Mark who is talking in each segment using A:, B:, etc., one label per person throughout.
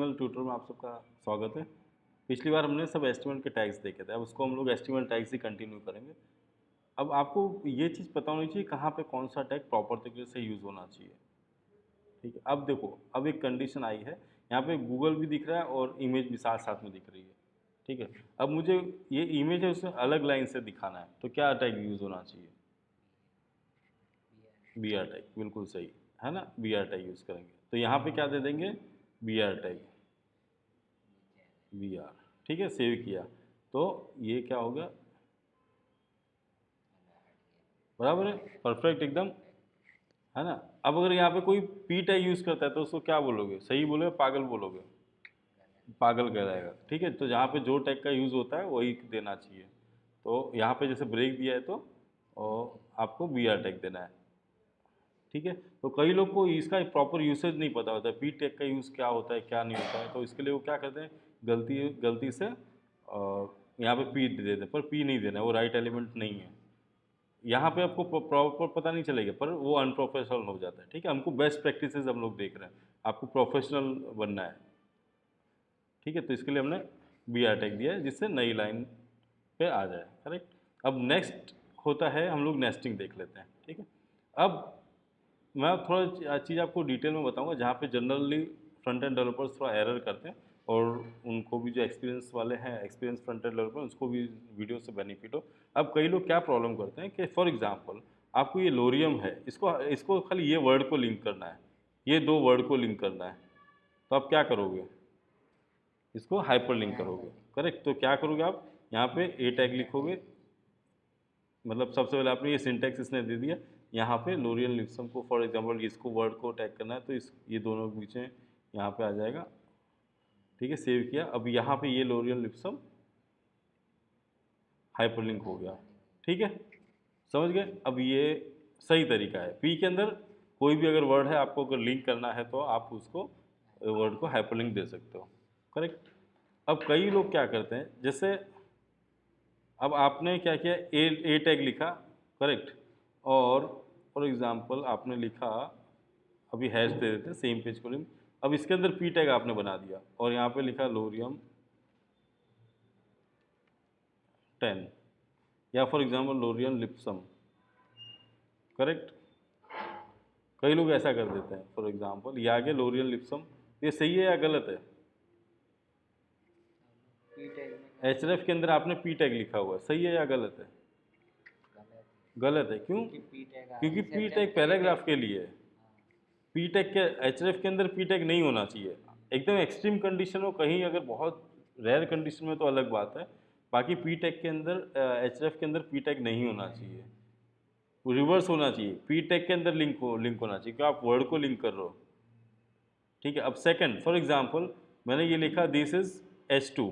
A: Tutor में आप सबका स्वागत है। पिछली बार हमने सब एस्टिमेट के टैग्स देखे थे, अब उसको हम लोग एस्टिमेट टैग्स ही कंटिन्यू करेंगे। अब आपको ये चीज़ पता होनी चाहिए कहाँ पे कौन सा टैग प्रॉपर तरीके से यूज़ होना चाहिए। ठीक है, अब देखो, अब एक कंडीशन आई है, यहाँ पे गूगल भी दिख रहा है और इमेज भी साथ साथ में दिख रही है। ठीक है, अब मुझे ये इमेज है उसमें अलग लाइन से दिखाना है, तो क्या टैग यूज़ होना चाहिए? बी आर टैग, बिल्कुल सही है ना, बी आर टैग यूज़ करेंगे। तो यहाँ पे क्या दे देंगे? B R tag, B R. ठीक है, सेव किया तो ये क्या हो गया? बराबर है, परफेक्ट एकदम, है ना। अब अगर यहाँ पे कोई पी टैग यूज़ करता है तो उसको क्या बोलोगे? सही बोलोगे, पागल बोलोगे? पागल कहलाएगा। ठीक है, तो जहाँ पे जो टैग का यूज़ होता है वही देना चाहिए। तो यहाँ पे जैसे ब्रेक दिया है तो और आपको बी आर टैग देना है। ठीक है, तो कई लोग को इसका प्रॉपर यूसेज नहीं पता होता है, पी टैग का यूज़ क्या होता है क्या नहीं होता है, तो इसके लिए वो क्या करते हैं, गलती गलती से यहाँ पे पी दे देते हैं, पर पी नहीं देना है, वो राइट एलिमेंट नहीं है। यहाँ पे आपको प्रॉपर पता नहीं चलेगा, पर वो अनप्रोफेशनल हो जाता है। ठीक है, हमको बेस्ट प्रैक्टिसेस हम लोग देख रहे हैं, आपको प्रोफेशनल बनना है। ठीक है, तो इसके लिए हमने बी आर टैग दिया है जिससे नई लाइन पे आ जाए। करेक्ट। अब नेक्स्ट होता है, हम लोग नेस्टिंग देख लेते हैं। ठीक है, अब मैं थोड़ा चीज़ आपको डिटेल में बताऊंगा जहाँ पे जनरली फ्रंट एंड डेवलपर्स थोड़ा एरर करते हैं, और उनको भी जो एक्सपीरियंस वाले हैं, एक्सपीरियंस फ्रंट एंड डेवलपर, उसको भी वीडियो से बेनिफिट हो। अब कई लोग क्या प्रॉब्लम करते हैं कि फॉर एग्जांपल आपको ये लोरियम है, इसको इसको खाली ये वर्ड को लिंक करना है, ये दो वर्ड को लिंक करना है, तो आप क्या करोगे? इसको हाइपर लिंक करोगे। करेक्ट, तो क्या करोगे आप? यहाँ पे ए टैग लिखोगे, मतलब सबसे पहले आपने ये सिंटैक्स इसने दे दिया, यहाँ पे लोरियल लिप्सम को फॉर एग्जांपल इसको वर्ड को टैग करना है, तो इस ये दोनों के बीच में यहाँ पे आ जाएगा। ठीक है, सेव किया। अब यहाँ पे ये लोरियल लिप्सम हाइपरलिंक हो गया। ठीक है, समझ गए? अब ये सही तरीका है, पी के अंदर कोई भी अगर वर्ड है आपको अगर लिंक करना है तो आप उसको वर्ड को हाइपरलिंक दे सकते हो। करेक्ट। अब कई लोग क्या करते हैं, जैसे अब आपने क्या किया, ए टैग लिखा, करेक्ट, और फॉर एग्जांपल आपने लिखा, अभी हैश दे देते हैं सेम पेज को लिंक। अब इसके अंदर पी टैग आपने बना दिया और यहाँ पे लिखा लोरियम 10, या फॉर एग्जांपल लोरियम लिप्सम। करेक्ट, कई लोग ऐसा कर देते हैं। फॉर एग्जांपल ये आगे लोरियम लिप्सम, ये सही है या गलत है? एच के अंदर आपने पी टैग लिखा हुआ है, सही है या गलत है? गलत है, क्यों? क्योंकि पी टैग पैराग्राफ के लिए है। पी टैग के एच के अंदर पी टैग नहीं होना चाहिए। एकदम एक्सट्रीम कंडीशन हो कहीं, अगर बहुत रेयर कंडीशन में तो अलग बात है, बाकी पी टैग के अंदर एच के अंदर पी टैग नहीं होना चाहिए, वो रिवर्स होना चाहिए। पी टैग के अंदर लिंक होना चाहिए, क्यों? आप वर्ड को लिंक कर रहे हो। ठीक है, अब सेकंड फॉर एग्जांपल मैंने ये लिखा दिस इज H2।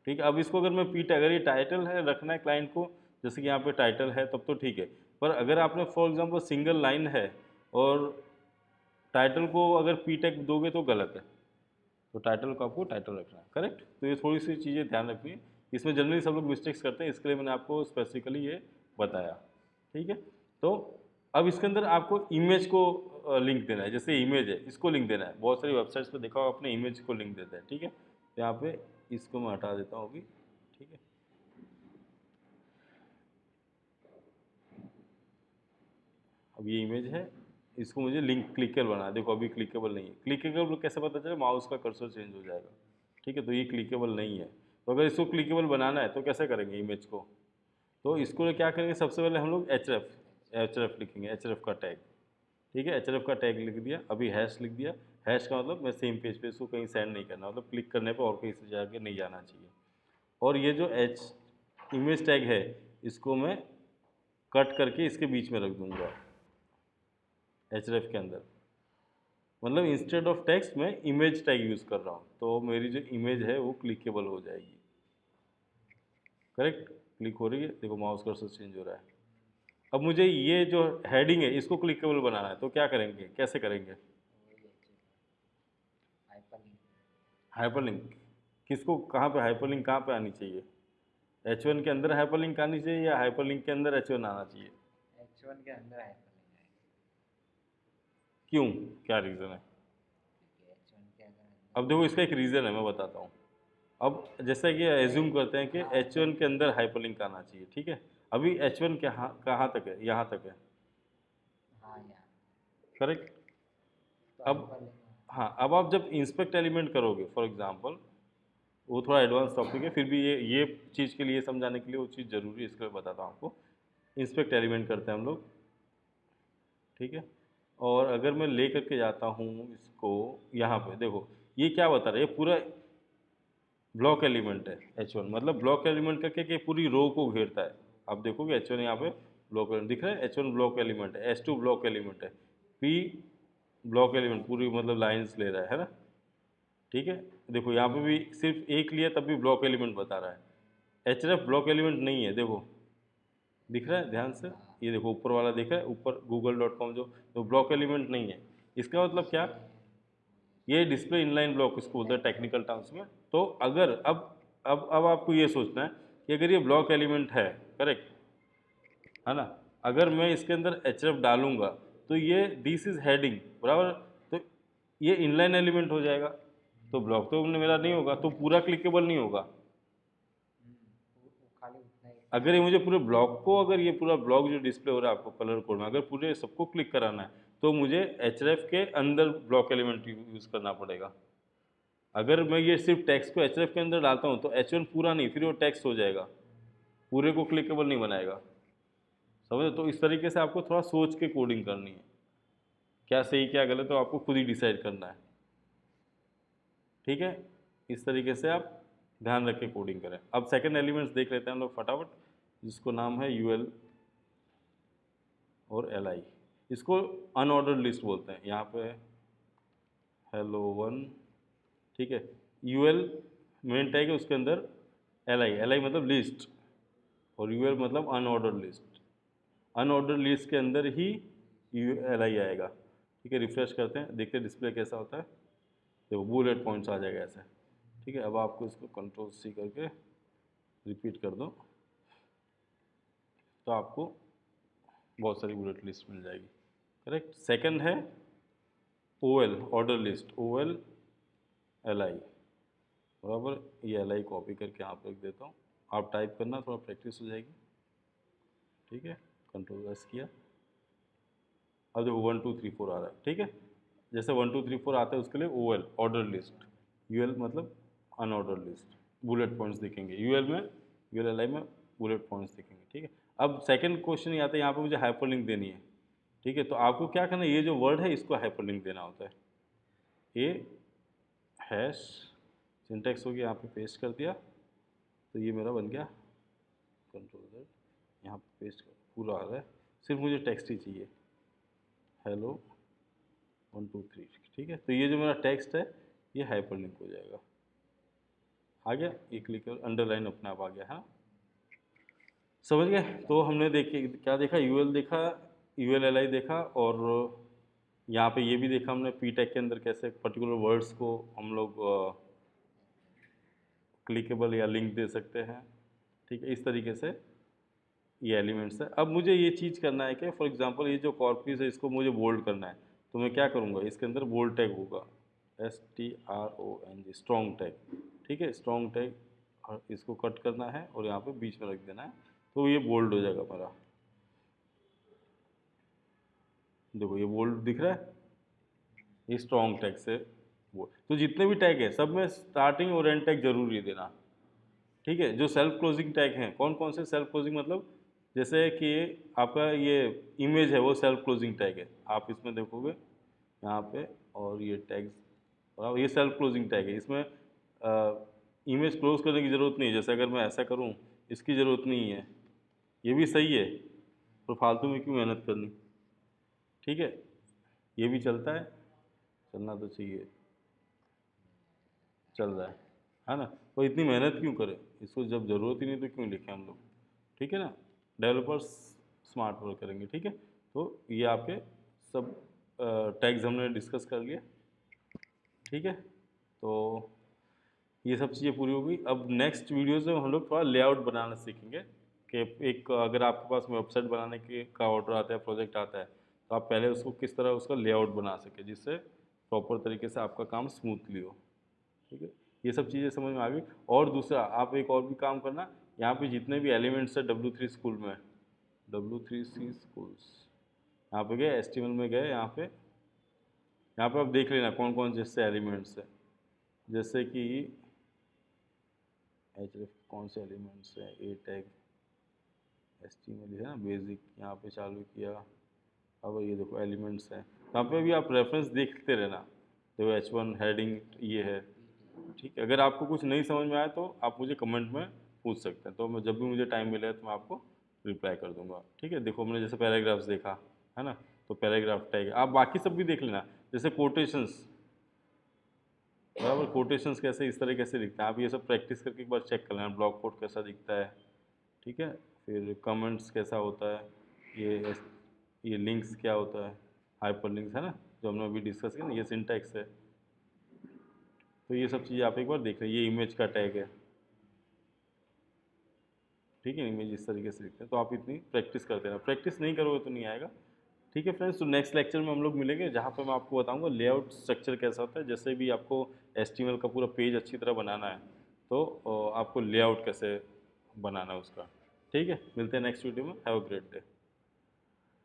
A: ठीक है, अब इसको अगर मैं पी टैग, अगर ये टाइटल है रखना है क्लाइंट को, जैसे कि यहाँ पे टाइटल है तब तो ठीक है, पर अगर आपने फॉर एग्जांपल सिंगल लाइन है और टाइटल को अगर पी टैग दोगे तो गलत है, तो टाइटल को आपको टाइटल रखना है। करेक्ट, तो ये थोड़ी सी चीज़ें ध्यान रखनी है, इसमें जनरली सब लोग मिस्टेक्स करते हैं, इसके लिए मैंने आपको स्पेसिफिकली ये बताया। ठीक है, तो अब इसके अंदर आपको इमेज को लिंक देना है, जैसे इमेज है इसको लिंक देना है। बहुत सारी वेबसाइट्स पे देखा हो अपने इमेज को लिंक देते हैं। ठीक है, तो यहाँ पे इसको मैं हटा देता हूँ अभी। ठीक है, अब ये इमेज है, इसको मुझे लिंक क्लिकेबल बनाना है। देखो अभी क्लिकेबल नहीं है, क्लिकेबल कैसे पता चले? माउस का कर्सर चेंज हो जाएगा। ठीक है, तो ये क्लिकेबल नहीं है, तो अगर इसको क्लिकेबल बनाना है तो कैसे करेंगे इमेज को? तो इसको क्या करेंगे, सबसे पहले हम लोग एच लिखेंगे, एच का टैग। ठीक है, एच का टैग लिख दिया, अभी हैश लिख दिया। हैश का मतलब मैं सेम पेज पे इसको कहीं सेंड नहीं करना, मतलब क्लिक करने पे और कहीं से जाके नहीं जाना चाहिए। और ये जो एच इमेज टैग है इसको मैं कट करके इसके बीच में रख दूंगा एच के अंदर, मतलब इंस्टेड ऑफ टेक्स्ट मैं इमेज टैग यूज़ कर रहा हूँ, तो मेरी जो इमेज है वो क्लिकेबल हो जाएगी। करेक्ट, क्लिक हो रही है, देखो माउस कर्सर चेंज हो रहा है। अब मुझे ये जो हेडिंग है इसको क्लिकेबल बनाना है, तो क्या करेंगे, कैसे करेंगे? हाइपरलिंक। किसको, कहाँ पे हाइपरलिंक कहाँ पे आनी चाहिए? H1 के अंदर हाइपरलिंक आनी चाहिए या हाइपरलिंक के अंदर H1 आना चाहिए?
B: H1 के अंदर हाइपरलिंक आएगा,
A: क्यों, क्या रीज़न है?
B: क्योंकि H1 के अगर अंदर
A: अब देखो इसका एक रीज़न है, मैं बताता हूँ। अब जैसा कि एज्यूम करते हैं कि H1 के अंदर हाइपरलिंक आना चाहिए, ठीक है। अभी H1 कहाँ तक है, यहाँ तक है,
B: हाँ यार,
A: करेक्ट।
B: तो
A: अब
B: हाइपरलिंक।
A: हाँ, अब आप जब इंस्पेक्ट एलिमेंट करोगे फॉर एग्जांपल, वो थोड़ा एडवांस टॉपिक है, फिर भी ये चीज़ के लिए समझाने के लिए वो चीज़ ज़रूरी है, इसके लिए बताता हूँ आपको। इंस्पेक्ट एलिमेंट करते हैं हम लोग, ठीक है। और अगर मैं ले करके जाता हूँ इसको यहाँ पे, देखो ये क्या बता रहा है, ये पूरा ब्लॉक एलिमेंट है H1, मतलब ब्लॉक एलिमेंट करके कि पूरी रो को घेरता है। आप देखोगे H1 यहाँ पे ब्लॉक एलिमेंट दिख रहा है, H1 ब्लॉक एलिमेंट है, H2 ब्लॉक एलिमेंट है, P ब्लॉक एलिमेंट पूरी मतलब लाइंस ले रहा है ना, ठीक है। देखो यहाँ पे भी सिर्फ एक लिया तब भी ब्लॉक एलिमेंट बता रहा है। Href ब्लॉक एलिमेंट नहीं है, देखो दिख रहा है ध्यान से, ये देखो ऊपर वाला दिख रहा है, ऊपर google.com जो, तो ब्लॉक एलिमेंट नहीं है। इसका मतलब क्या, ये डिस्प्ले इनलाइन ब्लॉक इसको बोलते हैं टेक्निकल टर्म्स में। तो अगर अब आपको ये सोचना है कि अगर ये ब्लॉक एलिमेंट है, करेक्ट है ना, अगर मैं इसके अंदर Href डालूंगा तो ये दिस इज हेडिंग बराबर, तो ये इनलाइन एलिमेंट हो जाएगा, तो ब्लॉक तो मेरा नहीं होगा, तो पूरा क्लिकेबल नहीं होगा।
B: वो खाली उतना ही।
A: अगर ये मुझे पूरे ब्लॉक को, अगर ये पूरा ब्लॉक जो डिस्प्ले हो रहा है आपको कलर कोड में, अगर पूरे सबको क्लिक कराना है तो मुझे Href के अंदर ब्लॉक एलिमेंट यूज़ करना पड़ेगा। अगर मैं ये सिर्फ टेक्स्ट को Href के अंदर डालता हूँ तो H1 पूरा नहीं, फिर वो टेक्स्ट हो जाएगा, पूरे को क्लिकेबल नहीं बनाएगा, समझे। तो इस तरीके से आपको थोड़ा सोच के कोडिंग करनी है, क्या सही क्या गलत तो आपको खुद ही डिसाइड करना है, ठीक है। इस तरीके से आप ध्यान रख के कोडिंग करें। अब सेकंड एलिमेंट्स देख लेते हैं हम लोग फटाफट, जिसको नाम है यूएल और एल आई। इसको अनऑर्डर्ड लिस्ट बोलते हैं, यहाँ पे हेलो वन, ठीक है। यूएल मेन टैग है, उसके अंदर एल आई मतलब लिस्ट, और यूएल मतलब अनऑर्डर्ड लिस्ट। अनऑर्डर्ड लिस्ट के अंदर ही एल आई आएगा, ठीक है। रिफ्रेश करते हैं, देखते हैं डिस्प्ले कैसा होता है, देखो बुलेट पॉइंट्स आ जाएगा ऐसे, ठीक है। अब आपको इसको कंट्रोल सी करके रिपीट कर दो तो आपको बहुत सारी बुलेट लिस्ट मिल जाएगी, करेक्ट। सेकंड है O L order list, O L L I बराबर, ये एल आई कॉपी करके यहाँ पे रख देता हूँ, आप टाइप करना, थोड़ा प्रैक्टिस हो जाएगी, ठीक है। कंट्रोल एस किया, अब देखो 1 2 3 4 आ रहा है, ठीक है। जैसे 1 2 3 4 आता है उसके लिए O L order list, U L मतलब अनऑर्डर लिस्ट, बुलेट पॉइंट्स दिखेंगे यू एल में, यू एल एल आई में बुलेट पॉइंट्स दिखेंगे, ठीक है। अब सेकंड क्वेश्चन ये आता है, यहाँ पे मुझे हाइपरलिंक देनी है, ठीक है। तो आपको क्या करना है, ये जो वर्ड है इसको हाइपरलिंक देना होता है, ये हैश सिंटैक्स हो गया, यहाँ पे पेस्ट कर दिया तो ये मेरा बन गया, कंट्रोल Z, यहाँ पे पेस्ट कर, पूरा आ रहा है, सिर्फ मुझे टेक्स्ट ही चाहिए, हेलो 1 2 3, ठीक है। तो ये जो मेरा टेक्स्ट है ये हाइपरलिंक हो जाएगा, आ गया, ये क्लिक कर अंडरलाइन अपने आप आ गया, है ना, समझ गए। तो हमने देखे क्या देखा, यूएल देखा, यूएल एल आई देखा, और यहाँ पे ये भी देखा हमने पी टैग के अंदर कैसे पर्टिकुलर वर्ड्स को हम लोग क्लिकेबल या लिंक दे सकते हैं, ठीक है। इस तरीके से ये एलिमेंट्स है। अब मुझे ये चीज़ करना है कि फॉर एग्जांपल ये जो कॉर्पस है इसको मुझे बोल्ड करना है, तो मैं क्या करूँगा, इसके अंदर बोल्ड टैग होगा, STRONG स्ट्रॉन्ग टैग, ठीक है। स्ट्रॉन्ग टैग इसको कट करना है और यहाँ पे बीच में रख देना है, तो ये बोल्ड हो जाएगा मेरा, देखो ये बोल्ड दिख रहा है, ये स्ट्रॉन्ग टैग से वो, तो जितने भी टैग है सब में स्टार्टिंग और एंड टैग जरूरी देना, ठीक है। जो सेल्फ क्लोजिंग टैग हैं, कौन कौन से सेल्फ क्लोजिंग, मतलब जैसे कि आपका ये इमेज है वो सेल्फ क्लोजिंग टैग है, आप इसमें देखोगे यहाँ पे, और ये टैग्स और ये सेल्फ क्लोजिंग टैग है, इसमें इमेज क्लोज करने की ज़रूरत नहीं है, जैसे अगर मैं ऐसा करूँ इसकी ज़रूरत नहीं है, ये भी सही है, तो फालतू में क्यों मेहनत करनी, ठीक है। ये भी चलता है, चलना तो चाहिए, चल रहा है ना, तो इतनी मेहनत क्यों करें, इसको जब ज़रूरत ही नहीं तो क्यों लिखें हम लोग, ठीक है ना। डेवलपर्स स्मार्ट वर्क करेंगे, ठीक है। तो ये आपके सब टैग्स हमने डिस्कस कर लिए, ठीक है। तो ये सब चीज़ें पूरी हो गई। अब नेक्स्ट वीडियोज़ में हम लोग थोड़ा लेआउट बनाना सीखेंगे, कि एक अगर आपके पास वेबसाइट बनाने के का ऑर्डर आता है, प्रोजेक्ट आता है, तो आप पहले उसको किस तरह उसका लेआउट बना सके जिससे प्रॉपर तरीके से आपका काम स्मूथली हो। ये सब चीज़ें समझ में आ गई। और दूसरा आप एक और भी काम करना, यहाँ पे जितने भी एलिमेंट्स है W3 स्कूल में, W3C स्कूल्स, यहाँ पे गए HTML में गए, यहाँ पे आप देख लेना कौन कौन से जैसे एलिमेंट्स है, जैसे कि href कौन से एलिमेंट्स है, ए टैग HTML है ना बेसिक, यहाँ पे चालू किया। अब ये देखो एलिमेंट्स हैं, यहाँ पे भी आप रेफरेंस देखते रहना। देखो H1 हेडिंग ये है, ठीक है। अगर आपको कुछ नहीं समझ में आया तो आप मुझे कमेंट में पूछ सकते हैं, तो मैं जब भी मुझे टाइम मिले तो मैं आपको रिप्लाई कर दूंगा, ठीक है। देखो हमने जैसे पैराग्राफ्स देखा है ना, तो पैराग्राफ टैग आप बाकी सब भी देख लेना, जैसे कोटेशंस, बराबर, कोटेशंस कैसे इस तरह कैसे दिखता है, आप ये सब प्रैक्टिस करके एक बार चेक कर लेना। ब्लॉक कोड कैसा दिखता है, ठीक है। फिर कमेंट्स कैसा होता है, ये लिंक्स क्या होता है, हाइपर लिंक्स है ना, जो हमने अभी डिस्कस किया ना, ये सिंटैक्स है। तो ये सब चीज़ें आप एक बार देख लें। ये इमेज का टैग है, ठीक है, इमेज इस तरीके से दिखते हैं। तो आप इतनी प्रैक्टिस करते रहना, प्रैक्टिस नहीं करोगे तो नहीं आएगा, ठीक है फ्रेंड्स। तो नेक्स्ट लेक्चर में हम लोग मिलेंगे, जहाँ पे मैं आपको बताऊंगा लेआउट स्ट्रक्चर कैसा होता है। जैसे भी आपको HTML का पूरा पेज अच्छी तरह बनाना है, तो आपको लेआउट कैसे बनाना है उसका, ठीक है। मिलते हैं नेक्स्ट वीडियो में। Have a great day.